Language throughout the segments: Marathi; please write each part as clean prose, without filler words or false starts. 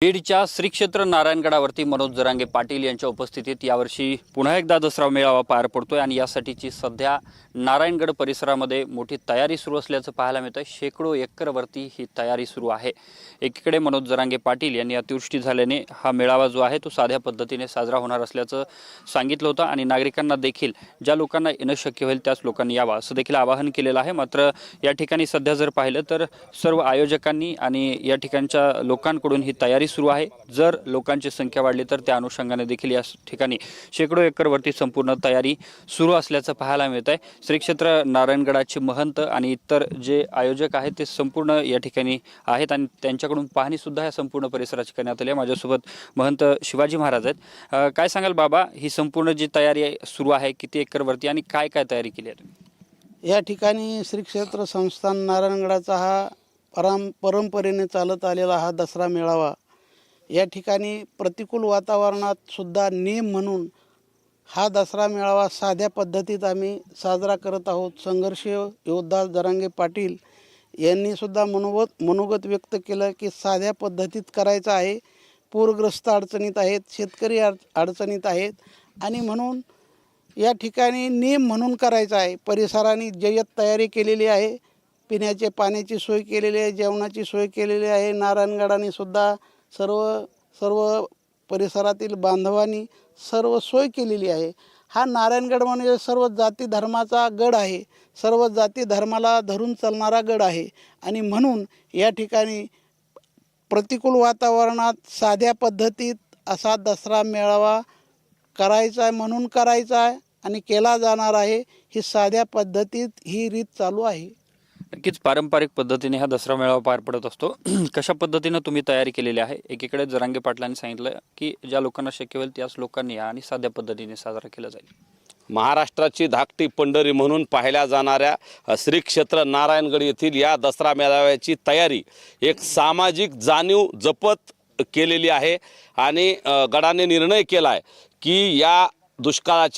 बीडच्या श्री क्षेत्र नारायणगडावरती मनोज जरांगे पाटील यांच्या उपस्थितीत यावर्षी पुन्हा एकदा दसरा मेळावा पार पडतोय आणि यासाठीची सध्या नारायणगड परिसरामध्ये मोठी तयारी सुरू असल्याचं पाहायला मिळतं। शेकडो एकरवरती ही तयारी सुरू आहे। एकीकडे मनोज जरांगे पाटील यांनी अतिवृष्टी झाल्याने हा मेळावा जो आहे तो साध्या पद्धतीने साजरा होणार असल्याचं सांगितलं होतं आणि नागरिकांना देखील ज्या लोकांना येणं शक्य होईल त्याच लोकांनी यावं असं देखील आवाहन केलेलं आहे। मात्र या ठिकाणी सध्या जर पाहिलं तर सर्व आयोजकांनी आणि या ठिकाणच्या लोकांकडून ही तयारी सुरू आहे। जर लोकांची संख्या वाढली तर त्या अनुषंगाने देखील या ठिकाणी शेकडो एकरवरती संपूर्ण तयारी सुरू असल्याचं पाहायला मिळत आहे। श्री क्षेत्र नारायणगडाचे महंत आणि इतर जे आयोजक आहेत ते संपूर्ण या ठिकाणी आहेत आणि त्यांच्याकडून पाहणी सुद्धा या संपूर्ण परिसराची करण्यात आली आहे। माझ्यासोबत महंत शिवाजी महाराज आहेत। काय सांगाल बाबा, ही संपूर्ण जी तयारी सुरू आहे किती एकरवरती आणि काय काय तयारी केली आहे तुम्ही? या ठिकाणी श्री क्षेत्र संस्थान नारायणगडाचा हा परंपरेने चालत आलेला हा दसरा मेळावा या ठिकाणी प्रतिकूल वातावरणात सुद्धा नियम म्हणून हा दसरा मेळावा साध्या पद्धतीत आम्ही साजरा करत आहोत। संघर्ष योद्धा जरांगे पाटील यांनी सुद्धा मनोगत व्यक्त केलं की साध्या पद्धतीत करायचं आहे। पूरग्रस्त अडचणीत आहेत, शेतकरी अडचणीत आहेत आणि म्हणून या ठिकाणी नियम म्हणून करायचं आहे। परिसराने जय्यत तयारी केलेली आहे, पिण्याच्या पाण्याची सोय केलेली आहे, जेवणाची सोय केलेली आहे। नारायणगडाने सुद्धा सर्व परिसरातील बांधवांनी सर्व सोय केलेली आहे। हा नारायणगड म्हणजे सर्व जाती धर्माचा गड आहे, सर्व जाती धर्माला धरून चालणारा गड आहे आणि म्हणून या ठिकाणी प्रतिकूल वातावरणात साध्या पद्धतीत असा दसरा मेळावा करायचा आहे म्हणून करायचा आहे आणि केला जाणार आहे। ही साध्या पद्धतीत ही रीत चालू आहे। नक्कीच पारंपरिक पद्धतीने हा दसरा मेळावा पार पडत असतो। कशा पद्धतीने तुम्ही तयारी केलेली आहे? एकीकडे जरांगे पाटलांनी सांगितलं की ज्या लोकांना शक्य होईल त्याच लोकांनी या आणि साध्या पद्धतीने साजरा केला जाईल। महाराष्ट्राची धाकटी पंढरी म्हणून पाहिल्या जाणाऱ्या श्री क्षेत्र नारायणगड येथील या दसरा मेळाव्याची तयारी एक सामाजिक जाणीव जपत केलेली आहे आणि गडाने निर्णय केला आहे की या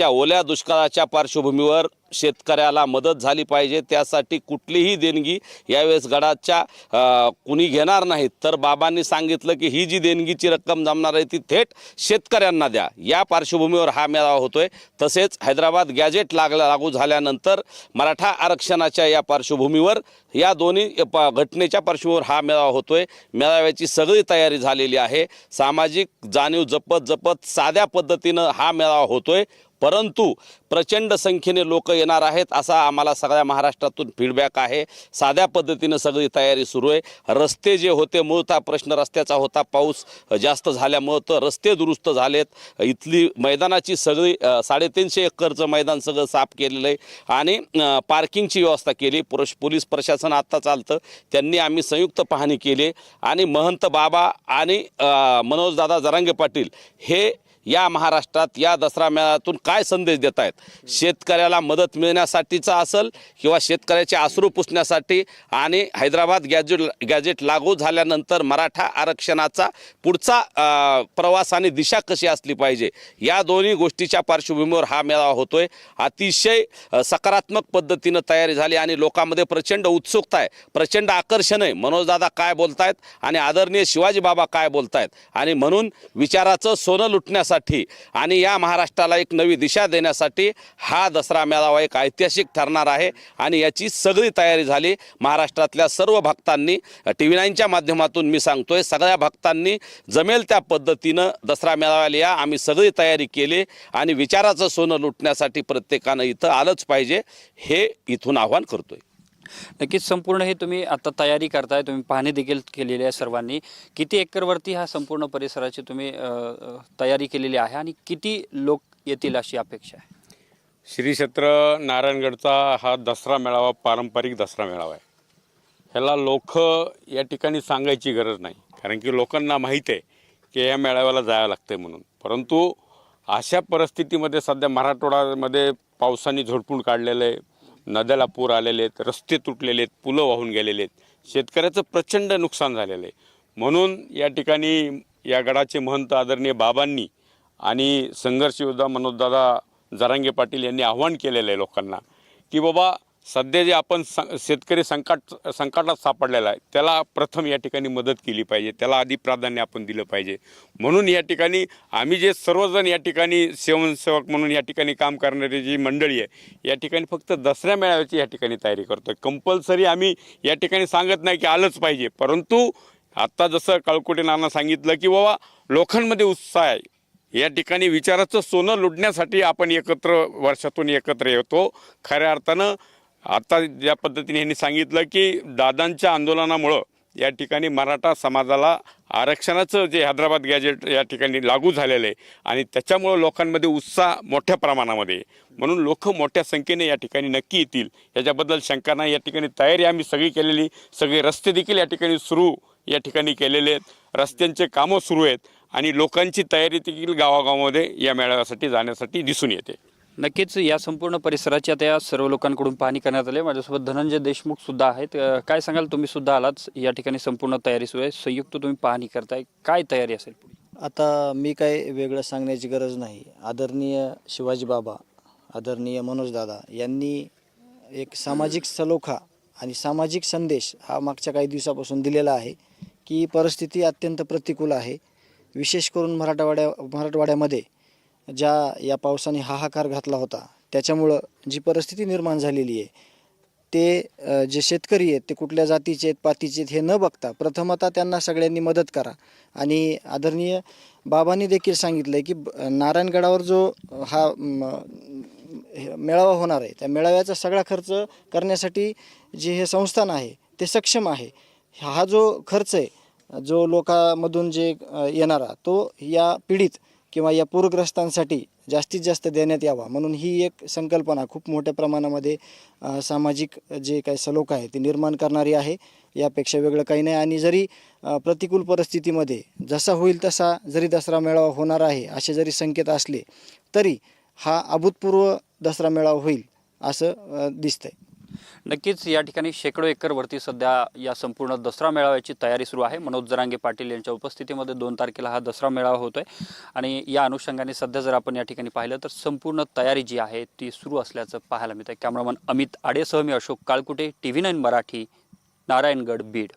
ओल्या दुष्काळाच्या पार्श्वभूमीवर शेतकऱ्याला मदत झाली पाहिजे। त्यासाठी कुठलीही देणगी यावेळेस गडाच्या कुणी घेणार नाहीत, तर बाबांनी सांगितलं की ही जी देणगीची रक्कम जमणार आहे ती थेट शेतकऱ्यांना द्या। या पार्श्वभूमीवर हा मेळावा होतोय। तसेच हैदराबाद गॅजेट लागू झाल्यानंतर मराठा आरक्षणाच्या या पार्श्वभूमीवर या दोन्ही घटनेच्या पार्श्वभूमीवर हा मेळावा होतोय। मेळाव्याची सगळी तयारी झालेली आहे। सामाजिक जाणीव जपत साध्या पद्धतीनं हा मेळावा होतोय, परंतु प्रचंड संख्येने लोक येणार आहेत असा आम्हाला सगळ्या महाराष्ट्रातून फीडबॅक आहे। साध्या पद्धतीनं सगळी तयारी सुरू आहे। रस्ते जे होते, मूळतः प्रश्न रस्त्याचा होता, पाऊस जास्त झाल्यामुळं तर रस्ते दुरुस्त झालेत। इथली मैदानाची सगळी 350 एकरचं मैदान सगळं साफ केलेलं आहे आणि पार्किंगची व्यवस्था केली। पोलीस प्रशासन आत्ता चालतं, त्यांनी आम्ही संयुक्त पाहणी केली आणि महंत बाबा आणि मनोजदादा जरांगे पाटील हे या महाराष्ट्रात या दसरा मेळाव्यातून काय संदेश देत आहेत? शेतकऱ्याला मदत मिळण्यासाठीचा असेल किंवा शेतकऱ्याचे अश्रू पुसण्यासाठी आणि हैदराबाद गॅजेट लागू झाल्यानंतर मराठा आरक्षणाचा पुढचा प्रवास आणि दिशा कशी असली पाहिजे या दोन्ही गोष्टीच्या पार्श्वभूमीवर हा मेळावा होतोय। अतिशय सकारात्मक पद्धतीनं तयारी झाली आणि लोकांमध्ये प्रचंड उत्सुकता आहे, प्रचंड आकर्षण आहे। मनोजदादा काय बोलतायत आणि आदरणीय शिवाजी बाबा काय बोलतायत आणि म्हणून विचाराचं सोनं लुटण्यासाठी आणि या महाराष्ट्राला एक नवी दिशा देण्यासाठी हा दसरा मेळावा एक ऐतिहासिक ठरणार आहे आणि याची सगळी तयारी झाली। महाराष्ट्रातल्या सर्व भक्तांनी TV9च्या माध्यमातून मी सांगतोय, सगळ्या भक्तांनी जमेल त्या पद्धतीनं दसरा मेळाव्याला या। आम्ही सगळी तयारी केली आणि विचाराचं सोनं लुटण्यासाठी प्रत्येकानं इथं आलंच पाहिजे हे इथून आवाहन करतोय। नक्कीच संपूर्ण हे तुम्ही आता तयारी करताय, तुम्ही पाहणी देखील केलेली आहे सर्वांनी। किती एकरवरती हा संपूर्ण परिसराची तुम्ही तयारी केलेली आहे आणि किती लोक येतील अशी अपेक्षा आहे? श्री क्षेत्र नारायणगडचा हा दसरा मेळावा पारंपरिक दसरा मेळावा आहे। ह्याला लोक या ठिकाणी सांगायची गरज नाही, कारण की लोकांना माहीत आहे की या मेळाव्याला जावं लागतंय म्हणून। परंतु अशा परिस्थितीमध्ये सध्या मराठवाड्यामध्ये पावसाने झोडपून काढलेलं आहे, नद्याला पूर आलेले आहेत, रस्ते तुटलेले आहेत, पुलं वाहून गेलेले आहेत, शेतकऱ्याचं प्रचंड नुकसान झालेलं आहे। म्हणून या ठिकाणी या गडाचे महंत आदरणीय बाबांनी आणि संघर्ष योद्धा मनोजदादा जरांगे पाटील यांनी आव्हान केलेलं आहे लोकांना की बाबा सध्या जे आपण शेतकरी संकटात सापडलेला आहे त्याला प्रथम या ठिकाणी मदत केली पाहिजे, त्याला आधी प्राधान्य आपण दिलं पाहिजे. म्हणून या ठिकाणी आम्ही जे सर्वजण या ठिकाणी स्वयंसेवक म्हणून या ठिकाणी काम करणारी जी मंडळी आहे या ठिकाणी फक्त दसऱ्या मेळाव्याची या ठिकाणी तयारी करतोय. कंपल्सरी आम्ही या ठिकाणी सांगत नाही की आलंच पाहिजे, परंतु आता जसं कळकुटे नाना सांगितलं की बाबा लोकांमध्ये उत्साह आहे, या ठिकाणी विचाराचं सोनं लुटण्यासाठी आपण वर्षातून एकत्र येतो. खऱ्या अर्थानं आता ज्या पद्धतीने यांनी सांगितलं की दादांच्या आंदोलनामुळं या ठिकाणी मराठा समाजाला आरक्षणाचं जे हैदराबाद गॅजेट या ठिकाणी लागू झालेलं आहे आणि त्याच्यामुळं लोकांमध्ये उत्साह मोठ्या प्रमाणामध्ये आहे. म्हणून लोक मोठ्या संख्येने या ठिकाणी नक्की येतील याच्याबद्दल शंका नाही. या ठिकाणी तयारी आम्ही सगळी केलेली, सगळे रस्ते देखील या ठिकाणी सुरू या ठिकाणी केलेले आहेत, रस्त्यांचे कामं सुरू आहेत आणि लोकांची तयारी देखील गावागावामध्ये या मेळाव्यासाठी जाण्यासाठी दिसून येते. नक्कीच या संपूर्ण परिसराची आता या सर्व लोकांकडून पाहणी करण्यात आली. माझ्यासोबत धनंजय देशमुख सुद्धा आहेत. काय सांगाल, तुम्ही सुद्धा आलाच, या ठिकाणी संपूर्ण तयारी सुरू आहे, संयुक्त तुम्ही पाहणी करताय, काय तयारी असेल पुढे? आता मी काय वेगळं सांगण्याची गरज नाही. आदरणीय शिवाजी बाबा, आदरणीय मनोज दादा यांनी एक सामाजिक सलोखा आणि सामाजिक संदेश हा मागच्या काही दिवसापासून दिलेला आहे की परिस्थिती अत्यंत प्रतिकूल आहे. विशेष करून मराठवाड्यामध्ये ज्या या पावसाने हाहाकार घातला होता त्याच्यामुळं जी परिस्थिती निर्माण झालेली आहे ते जे शेतकरी आहेत ते कुठल्या जातीचे आहेत पातीचे आहेत हे न बघता प्रथमतः त्यांना सगळ्यांनी मदत करा. आणि आदरणीय बाबांनी देखील सांगितलं आहे की नारायणगडावर जो हा मेळावा होणार आहे त्या मेळाव्याचा सगळा खर्च करण्यासाठी जे हे संस्थान आहे ते सक्षम आहे. हा जो खर्च आहे जो लोकांमधून जे येणारा तो या पीडित किंवा या पूरग्रस्तांसाठी जास्तीत जास्त देण्यात यावा म्हणून ही एक संकल्पना खूप मोठ्या प्रमाणामध्ये सामाजिक जे काही सलोखा आहे ते निर्माण करणारी आहे. यापेक्षा वेगळं काही नाही. आणि जरी प्रतिकूल परिस्थितीमध्ये जसा होईल तसा जरी दसरा मेळावा होणार आहे असे जरी संकेत असले तरी हा अभूतपूर्व दसरा मेळावा होईल असं दिसतंय. नक्कीच या ठिकाणी शेकडो एकरवरती सध्या या संपूर्ण दसरा मेळाव्याची तयारी सुरू आहे. मनोज जरांगे पाटील यांच्या उपस्थितीमध्ये 2 तारखेला हा दसरा मेळावा होतोय आणि या अनुषंगाने सध्या जर आपण या ठिकाणी पाहिलं तर संपूर्ण तयारी जी आहे ती सुरू असल्याचं पाहायला मिळतं. कॅमेरामन अमित आडेसह मी अशोक काळकुटे, TV9 मराठी, नारायणगड, बीड.